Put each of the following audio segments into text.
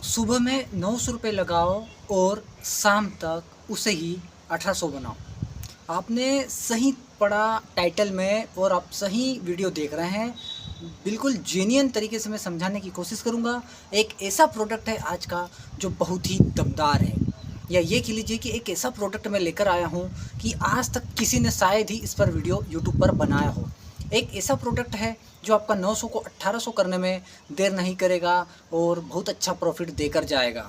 सुबह में 900 रुपये लगाओ और शाम तक उसे ही 1800 बनाओ। आपने सही पढ़ा टाइटल में और आप सही वीडियो देख रहे हैं। बिल्कुल जेन्युइन तरीके से मैं समझाने की कोशिश करूंगा। एक ऐसा प्रोडक्ट है आज का जो बहुत ही दमदार है, या ये कह लीजिए कि एक ऐसा प्रोडक्ट मैं लेकर आया हूँ कि आज तक किसी ने शायद ही इस पर वीडियो यूट्यूब पर बनाया हो। एक ऐसा प्रोडक्ट है जो आपका 900 को 1800 करने में देर नहीं करेगा और बहुत अच्छा प्रॉफिट देकर जाएगा।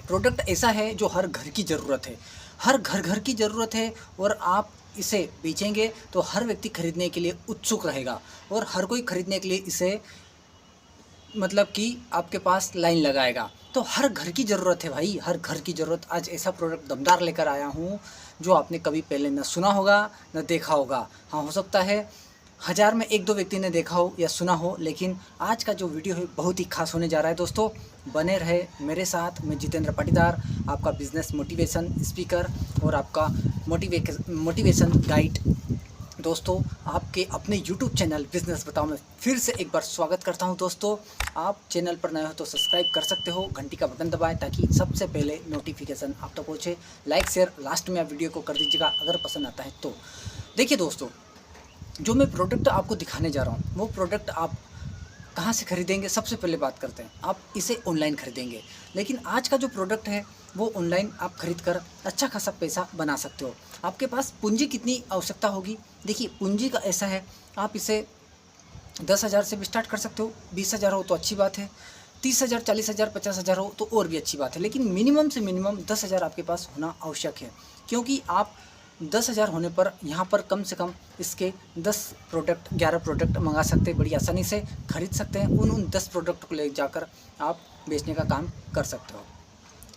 प्रोडक्ट ऐसा है जो हर घर की ज़रूरत है, हर घर की ज़रूरत है, और आप इसे बेचेंगे तो हर व्यक्ति खरीदने के लिए उत्सुक रहेगा और हर कोई खरीदने के लिए इसे मतलब कि आपके पास लाइन लगाएगा। तो हर घर की ज़रूरत है भाई, हर घर की ज़रूरत। आज ऐसा प्रोडक्ट दमदार लेकर आया हूँ जो आपने कभी पहले न सुना होगा न देखा होगा। हाँ, हो सकता है हज़ार में एक दो व्यक्ति ने देखा हो या सुना हो, लेकिन आज का जो वीडियो है बहुत ही खास होने जा रहा है। दोस्तों बने रहे मेरे साथ। मैं जितेंद्र पाटीदार, आपका बिजनेस मोटिवेशन स्पीकर और आपका मोटिवेशन गाइड। दोस्तों आपके अपने YouTube चैनल बिज़नेस बताओ में फिर से एक बार स्वागत करता हूं। दोस्तों आप चैनल पर नए हो तो सब्सक्राइब कर सकते हो, घंटी का बटन दबाएं ताकि सबसे पहले नोटिफिकेशन आप तक पहुंचे। लाइक शेयर लास्ट में आप वीडियो को कर दीजिएगा अगर पसंद आता है तो। देखिए दोस्तों, जो मैं प्रोडक्ट आपको दिखाने जा रहा हूँ वो प्रोडक्ट आप कहाँ से खरीदेंगे। सबसे पहले बात करते हैं, आप इसे ऑनलाइन खरीदेंगे। लेकिन आज का जो प्रोडक्ट है वो ऑनलाइन आप खरीद कर अच्छा खासा पैसा बना सकते हो। आपके पास पूंजी कितनी आवश्यकता होगी? देखिए पूंजी का ऐसा है, आप इसे 10,000 से भी स्टार्ट कर सकते हो। 20,000 हो तो अच्छी बात है, 30,000, 40,000, 50,000 हो तो और भी अच्छी बात है। लेकिन मिनिमम से मिनिमम 10,000 आपके पास होना आवश्यक है, क्योंकि आप 10,000 होने पर यहाँ पर कम से कम इसके 10 प्रोडक्ट 11 प्रोडक्ट मंगा सकते हैं, बड़ी आसानी से खरीद सकते हैं। उन 10 प्रोडक्ट को ले जाकर आप बेचने का काम कर सकते हो।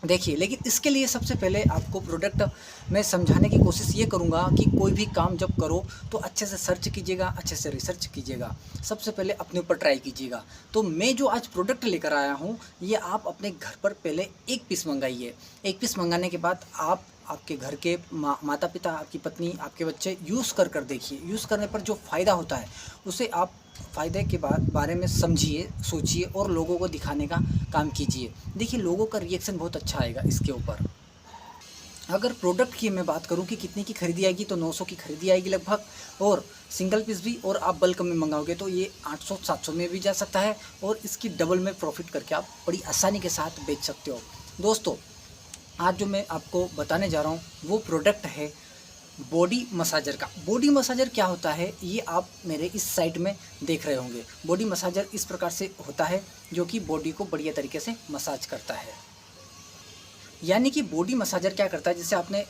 देखिए, लेकिन इसके लिए सबसे पहले आपको प्रोडक्ट मैं समझाने की कोशिश ये करूँगा कि कोई भी काम जब करो तो अच्छे से सर्च कीजिएगा, अच्छे से रिसर्च कीजिएगा, सबसे पहले अपने ऊपर ट्राई कीजिएगा। तो मैं जो आज प्रोडक्ट लेकर आया हूँ ये आप अपने घर पर पहले एक पीस मंगाइए। एक पीस मंगाने के बाद आप आपके घर के माता पिता, आपकी पत्नी, आपके बच्चे यूज़ कर देखिए। यूज़ करने पर जो फ़ायदा होता है उसे आप फ़ायदे के बारे में समझिए, सोचिए और लोगों को दिखाने का काम कीजिए। देखिए लोगों का रिएक्शन बहुत अच्छा आएगा इसके ऊपर। अगर प्रोडक्ट की मैं बात करूं कि कितने की खरीदी आएगी तो 900 की खरीदी आएगी लगभग, और सिंगल पीस भी और आप बल्क में मंगाओगे तो ये 800-700 में भी जा सकता है, और इसकी डबल में प्रॉफिट करके आप बड़ी आसानी के साथ बेच सकते हो। दोस्तों आज जो मैं आपको बताने जा रहा हूँ वो प्रोडक्ट है बॉडी मसाजर का। बॉडी मसाजर क्या होता है ये आप मेरे इस साइट में देख रहे होंगे। बॉडी मसाजर इस प्रकार से होता है जो कि बॉडी को बढ़िया तरीके से मसाज करता है। यानी कि बॉडी मसाजर क्या करता है, जैसे आपने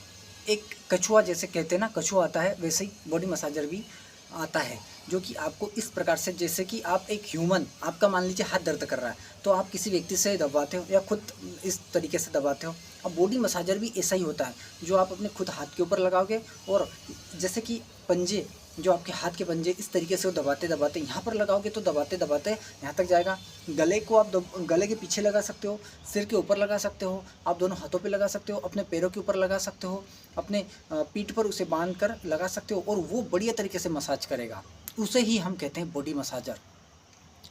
एक कछुआ जैसे कहते हैं ना, कछुआ आता है, वैसे ही बॉडी मसाजर भी आता है जो कि आपको इस प्रकार से, जैसे कि आप एक ह्यूमन, आपका मान लीजिए हाथ दर्द कर रहा है तो आप किसी व्यक्ति से दबाते हो या खुद इस तरीके से दबाते हो। अब बॉडी मसाजर भी ऐसा ही होता है जो आप अपने खुद हाथ के ऊपर लगाओगे, और जैसे कि पंजे, जो आपके हाथ के पंजे इस तरीके से दबाते दबाते यहाँ पर लगाओगे तो दबाते दबाते यहाँ तक जाएगा। गले को आप गले के पीछे लगा सकते हो, सिर के ऊपर लगा सकते हो, आप दोनों हाथों पे लगा सकते हो, अपने पैरों के ऊपर लगा सकते हो, अपने पीठ पर उसे बांध कर लगा सकते हो, और वो बढ़िया तरीके से मसाज करेगा। उसे ही हम कहते हैं बॉडी मसाजर,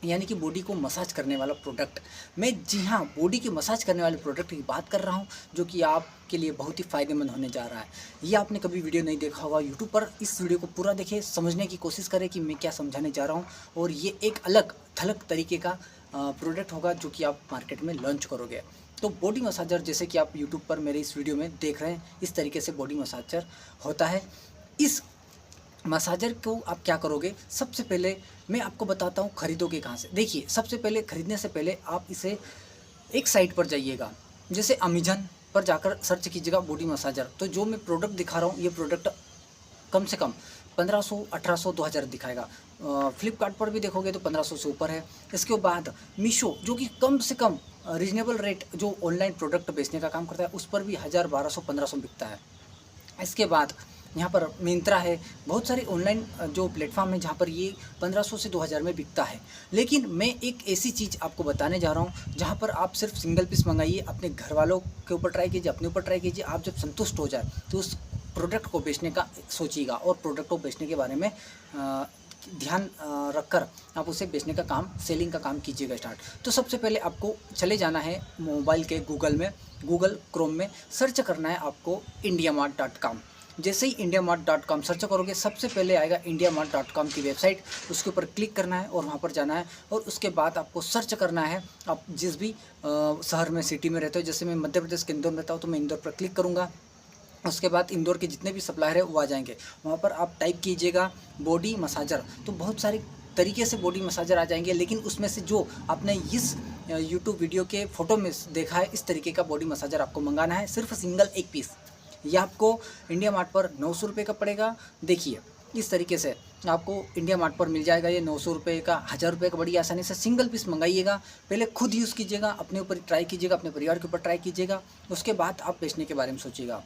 यानी कि बॉडी को मसाज करने वाला प्रोडक्ट। मैं जी हाँ बॉडी की मसाज करने वाले प्रोडक्ट की बात कर रहा हूँ जो कि आपके लिए बहुत ही फ़ायदेमंद होने जा रहा है। ये आपने कभी वीडियो नहीं देखा होगा यूट्यूब पर, इस वीडियो को पूरा देखें, समझने की कोशिश करें कि मैं क्या समझाने जा रहा हूँ, और ये एक अलग थलग तरीके का प्रोडक्ट होगा जो कि आप मार्केट में लॉन्च करोगे। तो बॉडी मसाजर जैसे कि आप यूट्यूब पर मेरे इस वीडियो में देख रहे हैं, इस तरीके से बॉडी मसाजर होता है। इस मसाजर को आप क्या करोगे, सबसे पहले मैं आपको बताता हूँ खरीदोगे कहाँ से। देखिए सबसे पहले खरीदने से पहले आप इसे एक साइट पर जाइएगा, जैसे अमेजन पर जाकर सर्च कीजिएगा बॉडी मसाजर। तो जो मैं प्रोडक्ट दिखा रहा हूँ ये प्रोडक्ट कम से कम 1500, 1800, 2000 दिखाएगा। फ्लिपकार्ट पर भी देखोगे तो 1500 से ऊपर है। इसके बाद मीशो जो कि कम से कम रीजनेबल रेट जो ऑनलाइन प्रोडक्ट बेचने का काम करता है उस पर भी 1000, 1200, 1500 बिकता है। इसके बाद यहाँ पर मिंत्रा है, बहुत सारे ऑनलाइन जो प्लेटफॉर्म है जहाँ पर ये 1500 से 2000 में बिकता है। लेकिन मैं एक ऐसी चीज़ आपको बताने जा रहा हूँ जहाँ पर आप सिर्फ सिंगल पीस मंगाइए, अपने घर वालों के ऊपर ट्राई कीजिए, अपने ऊपर ट्राई कीजिए। आप जब संतुष्ट हो जाए तो उस प्रोडक्ट को बेचने का सोचिएगा और प्रोडक्ट को बेचने के बारे में ध्यान रखकर आप उसे बेचने का काम, सेलिंग का काम कीजिएगा स्टार्ट। तो सबसे पहले आपको चले जाना है मोबाइल के गूगल में, गूगल क्रोम में सर्च करना है आपको indiamart.com। जैसे ही indiamart.com सर्च करोगे सबसे पहले आएगा indiamart.com की वेबसाइट, उसके ऊपर क्लिक करना है और वहाँ पर जाना है और उसके बाद आपको सर्च करना है आप जिस भी शहर में, सिटी में रहते हो। जैसे मैं मध्य प्रदेश के इंदौर में रहता हूँ तो मैं इंदौर पर क्लिक करूँगा। उसके बाद इंदौर के जितने भी सप्लायर है वो आ जाएंगे। वहाँ पर आप टाइप कीजिएगा बॉडी मसाजर, तो बहुत सारे तरीके से बॉडी मसाजर आ जाएंगे, लेकिन उसमें से जो आपने इस यूट्यूब वीडियो के फ़ोटो में देखा है इस तरीके का बॉडी मसाजर आपको मंगाना है, सिर्फ सिंगल एक पीस। यह आपको इंडिया मार्ट पर 900 रुपये का पड़ेगा। देखिए इस तरीके से आपको इंडिया मार्ट पर मिल जाएगा ये 900 रुपये का, 1000 रुपये का। बड़ी आसानी से सिंगल पीस मंगाइएगा, पहले खुद यूज़ कीजिएगा, अपने ऊपर ट्राई कीजिएगा, अपने परिवार के ऊपर ट्राई कीजिएगा, उसके बाद आप बेचने के बारे में सोचिएगा।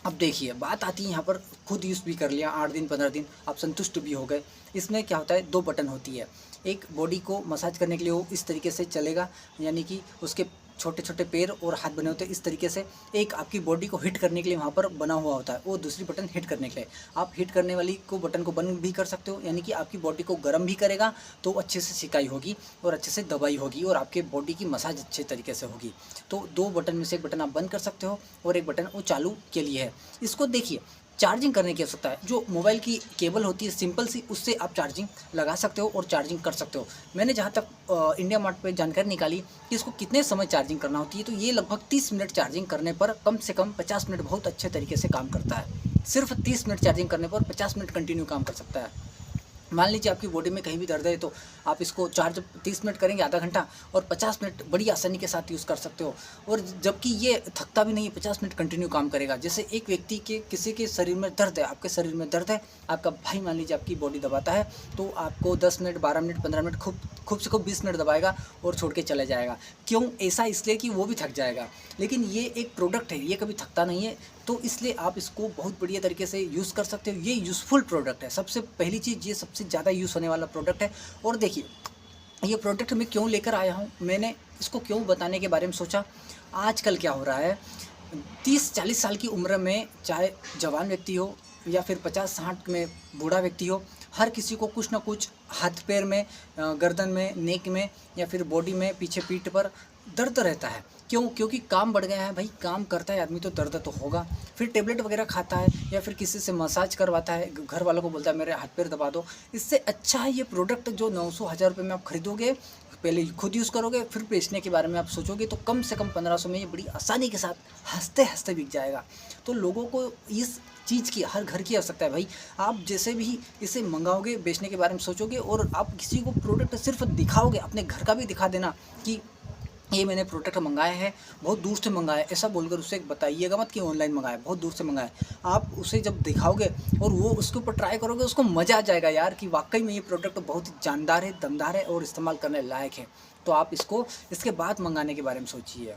अब देखिए बात आती है यहाँ पर, खुद यूज़ भी कर लिया 8 दिन 15 दिन, आप संतुष्ट भी हो गए। इसमें क्या होता है, 2 बटन होती है। एक बॉडी को मसाज करने के लिए वो इस तरीके से चलेगा, यानी कि उसके छोटे छोटे पैर और हाथ बने होते हैं इस तरीके से। एक आपकी बॉडी को हिट करने के लिए वहाँ पर बना हुआ होता है, वो दूसरी बटन हिट करने के लिए। आप हिट करने वाली को बटन को बंद भी कर सकते हो, यानी कि आपकी बॉडी को गर्म भी करेगा तो अच्छे से सिकाई होगी और अच्छे से दबाई होगी और आपके बॉडी की मसाज अच्छे तरीके से होगी। तो 2 बटन में से एक बटन आप बंद कर सकते हो और एक बटन वो चालू के लिए है। इसको देखिए चार्जिंग करने की आवश्यकता है, जो मोबाइल की केबल होती है सिंपल सी, उससे आप चार्जिंग लगा सकते हो और चार्जिंग कर सकते हो। मैंने जहाँ तक इंडिया मार्ट पे जानकारी निकाली कि इसको कितने समय चार्जिंग करना होती है, तो ये लगभग 30 मिनट चार्जिंग करने पर कम से कम 50 मिनट बहुत अच्छे तरीके से काम करता है। सिर्फ 30 मिनट चार्जिंग करने पर 50 मिनट कंटिन्यू काम कर सकता है। मान लीजिए आपकी बॉडी में कहीं भी दर्द है तो आप इसको चार्ज 30 मिनट करेंगे, आधा घंटा, और 50 मिनट बड़ी आसानी के साथ यूज़ कर सकते हो। और जबकि ये थकता भी नहीं है, 50 मिनट कंटिन्यू काम करेगा। जैसे एक व्यक्ति के किसी के शरीर में दर्द है, आपके शरीर में दर्द है, आपका भाई मान लीजिए आपकी बॉडी दबाता है तो आपको 10 मिनट, 12 मिनट, 15 मिनट, खूब से खूब 20 मिनट दबाएगा और छोड़ के चला जाएगा। क्यों ऐसा? इसलिए कि वो भी थक जाएगा। लेकिन ये एक प्रोडक्ट है, ये कभी थकता नहीं है, तो इसलिए आप इसको बहुत बढ़िया तरीके से यूज़ कर सकते हो। ये यूज़फुल प्रोडक्ट है। सबसे पहली चीज़, ये सबसे ज़्यादा यूज़ होने वाला प्रोडक्ट है। और देखिए ये प्रोडक्ट मैं क्यों लेकर आया हूँ, मैंने इसको क्यों बताने के बारे में सोचा। आजकल क्या हो रहा है, 30-40 साल की उम्र में चाहे जवान व्यक्ति हो या फिर 50-60 में बूढ़ा व्यक्ति हो, हर किसी को कुछ ना कुछ हाथ पैर में, गर्दन में, नेक में या फिर बॉडी में, पीछे पीठ पर दर्द रहता है। क्यों? क्योंकि काम बढ़ गया है भाई, काम करता है आदमी तो दर्द तो होगा। फिर टेबलेट वगैरह खाता है या फिर किसी से मसाज करवाता है, घर वालों को बोलता है मेरे हाथ पैर दबा दो। इससे अच्छा है ये प्रोडक्ट जो 900-1000 रुपये में आप खरीदोगे, पहले खुद यूज़ करोगे, फिर बेचने के बारे में आप सोचोगे तो कम से कम 1500 में ये बड़ी आसानी के साथ हंसते हंसते बिक जाएगा। तो लोगों को इस चीज़ की, हर घर की आवश्यकता है भाई। आप जैसे भी इसे मंगाओगे, बेचने के बारे में सोचोगे और आप किसी को प्रोडक्ट सिर्फ दिखाओगे, अपने घर का भी दिखा देना कि ये मैंने प्रोडक्ट मंगाया है, बहुत दूर से मंगाया है, ऐसा बोलकर उसे बताइएगा मत कि ऑनलाइन मंगाया, बहुत दूर से मंगाया। आप उसे जब दिखाओगे और वो उसके ऊपर ट्राई करोगे, उसको मज़ा आ जाएगा यार कि वाकई में ये प्रोडक्ट बहुत जानदार है, दमदार है और इस्तेमाल करने लायक है। तो आप इसको इसके बाद मंगाने के बारे में सोचिए।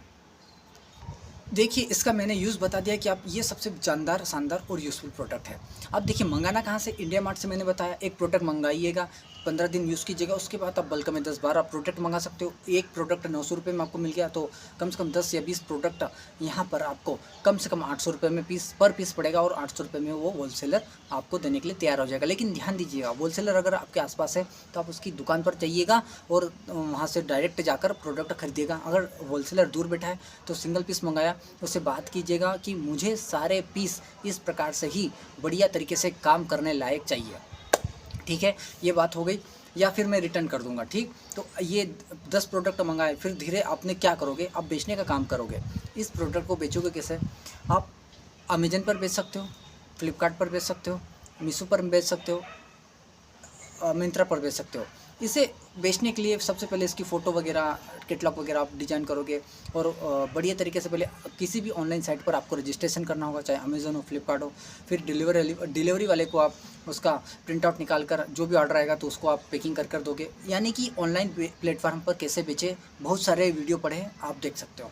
देखिए इसका मैंने यूज़ बता दिया कि आप ये सबसे जानदार, शानदार और यूज़फुल प्रोडक्ट है। अब देखिए मंगाना कहाँ से, इंडिया मार्ट से मैंने बताया। एक प्रोडक्ट मंगाइएगा, 15 दिन यूज़ कीजिएगा, उसके बाद आप बल्क में 10-12 प्रोडक्ट मंगा सकते हो। एक प्रोडक्ट 900 रुपये में आपको मिल गया तो कम से कम 10 या 20 प्रोडक्ट यहाँ पर आपको कम से कम 800 रुपये में पर पीस पड़ेगा और 800 रुपये में वो होलसेलर आपको देने के लिए तैयार हो जाएगा। लेकिन ध्यान दीजिएगा, होलसेलर अगर आपके आसपास है तो आप उसकी दुकान पर जाइएगा और वहाँ से डायरेक्ट जाकर प्रोडक्ट खरीदिएगा। अगर होलसेलर दूर बैठा है तो सिंगल पीस मंगाया, उससे बात कीजिएगा कि मुझे सारे पीस इस प्रकार से ही बढ़िया तरीके से काम करने लायक चाहिए। ठीक है, ये बात हो गई। या फिर मैं रिटर्न कर दूंगा। ठीक, तो ये 10 प्रोडक्ट मंगाए, फिर धीरे आपने क्या करोगे, आप बेचने का काम करोगे। इस प्रोडक्ट को बेचोगे कैसे? आप अमेजन पर बेच सकते हो, फ्लिपकार्ट पर बेच सकते हो, मीशो पर बेच सकते हो, मिंत्रा पर बेच सकते हो। इसे बेचने के लिए सबसे पहले इसकी फ़ोटो वगैरह, कैटलॉग वगैरह आप डिज़ाइन करोगे और बढ़िया तरीके से पहले किसी भी ऑनलाइन साइट पर आपको रजिस्ट्रेशन करना होगा, चाहे अमेज़न हो, फ्लिपकार्ट हो। फिर डिलीवरी वाले को आप उसका प्रिंट आउट निकाल कर, जो भी ऑर्डर आएगा तो उसको आप पैकिंग कर दोगे। यानी कि ऑनलाइन प्लेटफॉर्म पर कैसे बेचे, बहुत सारे वीडियो पड़े हैं, आप देख सकते हो।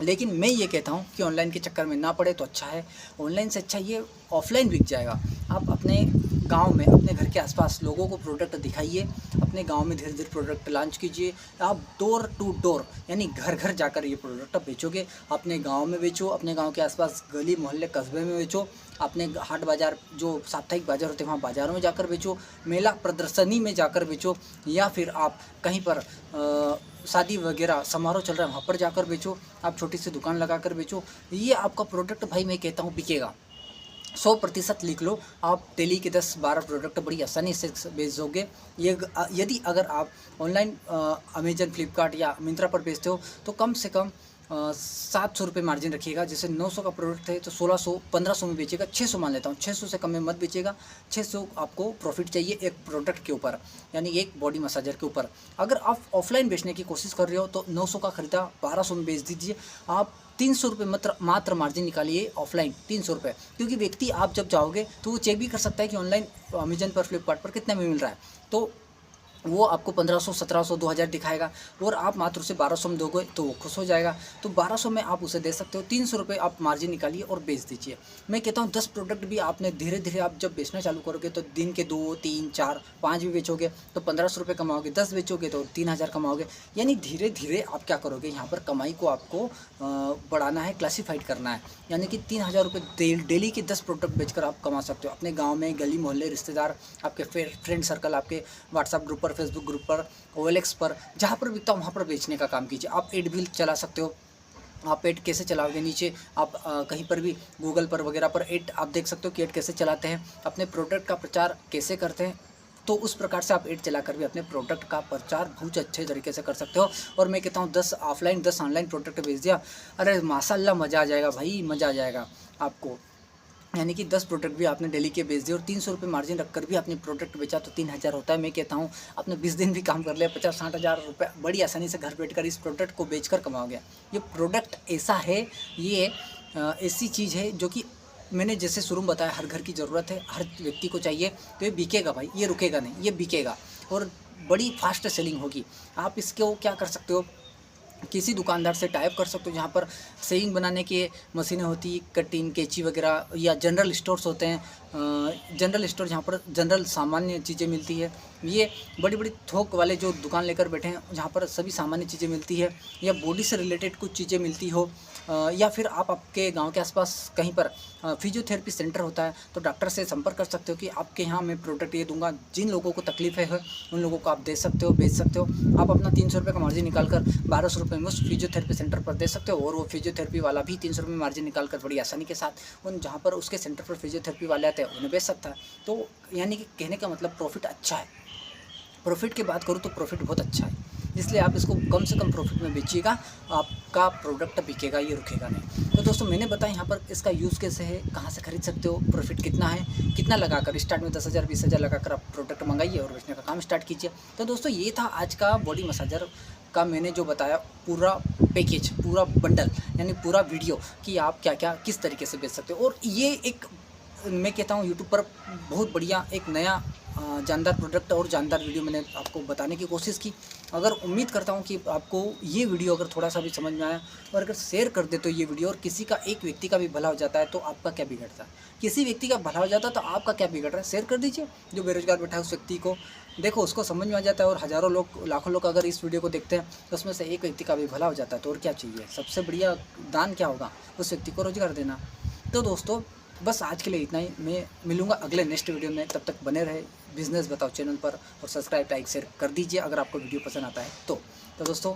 लेकिन मैं ये कहता हूँ कि ऑनलाइन के चक्कर में ना पड़े तो अच्छा है। ऑनलाइन से अच्छा ये ऑफलाइन बिक जाएगा। आप अपने गांव में, अपने घर के आसपास लोगों को प्रोडक्ट दिखाइए। अपने गांव में धीरे धीरे प्रोडक्ट लॉन्च कीजिए। आप डोर टू डोर यानी घर घर जाकर ये प्रोडक्ट बेचोगे। अपने गांव में बेचो, अपने गांव के आसपास गली मोहल्ले कस्बे में बेचो, अपने हाट बाज़ार जो साप्ताहिक बाज़ार होते हैं वहाँ बाज़ारों में जाकर बेचो, मेला प्रदर्शनी में जाकर बेचो, या फिर आप कहीं पर शादी वगैरह समारोह चल रहा है वहाँ पर जाकर बेचो। आप छोटी सी दुकान लगा कर बेचो। ये आपका प्रोडक्ट भाई मैं कहता हूँ बिकेगा। 100% लिख लो। आप डेली के 10-12 प्रोडक्ट बड़ी आसानी से बेच दोगे। ये यदि अगर आप ऑनलाइन अमेजन, फ्लिपकार्ट या मिंत्रा पर बेचते हो तो कम से कम 700 रुपये मार्जिन रखिएगा। जैसे 900 का प्रोडक्ट है तो 1600-1500 में बेचेगा। 600 मान लेता हूँ, 600 से कम में मत बेचेगा। 600 आपको प्रॉफिट चाहिए एक प्रोडक्ट के ऊपर, यानी एक बॉडी मसाजर के ऊपर। अगर आप ऑफलाइन बेचने की कोशिश कर रहे हो तो 900 का खरीदा 1200 में बेच दीजिए। आप 300 रुपये मात्र मार्जिन निकालिए ऑफलाइन, 300 रुपये। क्योंकि व्यक्ति आप जब जाओगे तो वो चेक भी कर सकता है कि ऑनलाइन अमेजन पर, फ्लिपकार्ट पर कितने में मिल रहा है। तो वो आपको 1500, 1700, 2000 दिखाएगा और आप मात्र उसे 1200 में दोगे तो वो खुश हो जाएगा। तो 1200 में आप उसे दे सकते हो। 300 रुपये आप मार्जिन निकालिए और बेच दीजिए। मैं कहता हूँ 10 प्रोडक्ट भी आपने धीरे धीरे आप जब बेचना चालू करोगे तो दिन के 2, 3, 4, 5 भी बेचोगे तो 1500 रुपये कमाओगे। 10 बेचोगे तो 3000 कमाओगे। यानी धीरे धीरे आप क्या करोगे, यहाँ पर कमाई को आपको बढ़ाना है, क्लासीफाइड करना है। यानी कि 3000 रुपये डेली के 10 प्रोडक्ट बेचकर आप कमा सकते हो। अपने गाँव में गली मोहल्ले, रिश्तेदार, आपके फ्रेंड सर्कल, आपके व्हाट्सएप ग्रुप पर, फेसबुक ग्रुप पर, OLX पर, जहाँ पर बिकता हो वहाँ पर बेचने का काम कीजिए। आप एड भी चला सकते हो। आप एड कैसे चलाओगे, नीचे आप कहीं पर भी गूगल पर वगैरह पर एड आप देख सकते हो कि एड कैसे चलाते हैं, अपने प्रोडक्ट का प्रचार कैसे करते हैं। तो उस प्रकार से आप एड चलाकर भी अपने प्रोडक्ट का प्रचार बहुत अच्छे तरीके से कर सकते हो। और मैं कहता हूँ 10 ऑफलाइन 10 ऑनलाइन प्रोडक्ट बेच दिया, अरे माशाल्लाह मज़ा आ जाएगा भाई, मज़ा आ जाएगा आपको। यानी कि 10 प्रोडक्ट भी आपने डेली के बेच दिए और 300 रुपये मार्जिन रखकर भी आपने प्रोडक्ट बेचा तो 3000 होता है। मैं कहता हूँ आपने 20 दिन भी काम कर लिया, 50-60 हज़ार रुपये बड़ी आसानी से घर बैठकर इस प्रोडक्ट को बेचकर कमाओगे। ये प्रोडक्ट ऐसा है, ये ऐसी चीज़ है जो कि मैंने जैसे शुरू में बताया, हर घर की ज़रूरत है, हर व्यक्ति को चाहिए। तो ये बिकेगा भाई, ये रुकेगा नहीं, ये बिकेगा और बड़ी फास्ट सेलिंग होगी। आप इसको क्या कर सकते हो, किसी दुकानदार से टाइप कर सकते हो जहाँ पर सेविंग बनाने की मशीनें होती, कटिंग, कैंची वगैरह, या जनरल स्टोर्स होते हैं, जनरल स्टोर जहाँ पर जनरल सामान्य चीज़ें मिलती है। ये बड़ी बड़ी थोक वाले जो दुकान लेकर बैठे हैं जहाँ पर सभी सामान्य चीज़ें मिलती है, या बॉडी से रिलेटेड कुछ चीज़ें मिलती हो, या फिर आप आपके गांव के आसपास कहीं पर फिजियोथेरेपी सेंटर होता है तो डॉक्टर से संपर्क कर सकते हो कि आपके यहाँ मैं प्रोडक्ट ये दूंगा, जिन लोगों को तकलीफ है उन लोगों को आप दे सकते हो, बेच सकते हो। आप अपना 300 रुपये का मार्जिन निकाल कर 1200 रुपये में उस फिजियोथेरेपी सेंटर पर दे सकते हो और वो फिजियोथेरेपी वाला भी 300 रुपये मार्जिन निकाल कर बड़ी आसानी के साथ उन जहाँ पर उसके सेंटर पर फिजियोथेरेपी वाले आते हैं उन्हें बेच सकता है। तो यानी कि कहने का मतलब प्रॉफिट अच्छा है। प्रॉफिट की बात करूँ तो प्रॉफिट बहुत अच्छा है, इसलिए आप इसको कम से कम प्रॉफिट में बेचिएगा, आपका प्रोडक्ट बिकेगा, ये रुकेगा नहीं। तो दोस्तों मैंने बताया यहाँ पर इसका यूज़ कैसे है, कहाँ से खरीद सकते हो, प्रॉफिट कितना है, कितना लगाकर स्टार्ट में 10,000 20,000 लगाकर आप प्रोडक्ट मंगाइए और बेचने का काम स्टार्ट कीजिए। तो दोस्तों ये था आज का बॉडी मसाजर का मैंने जो बताया पूरा पैकेज, पूरा बंडल, यानी पूरा वीडियो कि आप क्या क्या किस तरीके से बेच सकते हो। और ये एक मैं कहता हूँ यूट्यूब पर बहुत बढ़िया एक नया जानदार प्रोडक्ट और जानदार वीडियो मैंने आपको बताने की कोशिश की। अगर उम्मीद करता हूँ कि आपको ये वीडियो अगर थोड़ा सा भी समझ में आया और अगर शेयर कर दे तो ये वीडियो और किसी का एक व्यक्ति का भी भला हो जाता है तो आपका क्या बिगड़ता है, किसी व्यक्ति का भला हो जाता है तो आपका क्या बिगड़ रहा है। शेयर कर दीजिए, जो बेरोजगार बैठा है उस व्यक्ति को देखो, उसको समझ में आ जाता है। और हज़ारों लोग, लाखों लोग अगर इस वीडियो को देखते हैं तो उसमें से एक व्यक्ति का भी भला हो जाता है तो और क्या चाहिए। सबसे बढ़िया दान क्या होगा, उस व्यक्ति को रोजगार देना। तो दोस्तों बस आज के लिए इतना ही। मैं मिलूंगा अगले नेक्स्ट वीडियो में, तब तक बने रहे बिजनेस बताओ चैनल पर और सब्सक्राइब, लाइक, शेयर कर दीजिए अगर आपको वीडियो पसंद आता है तो दोस्तों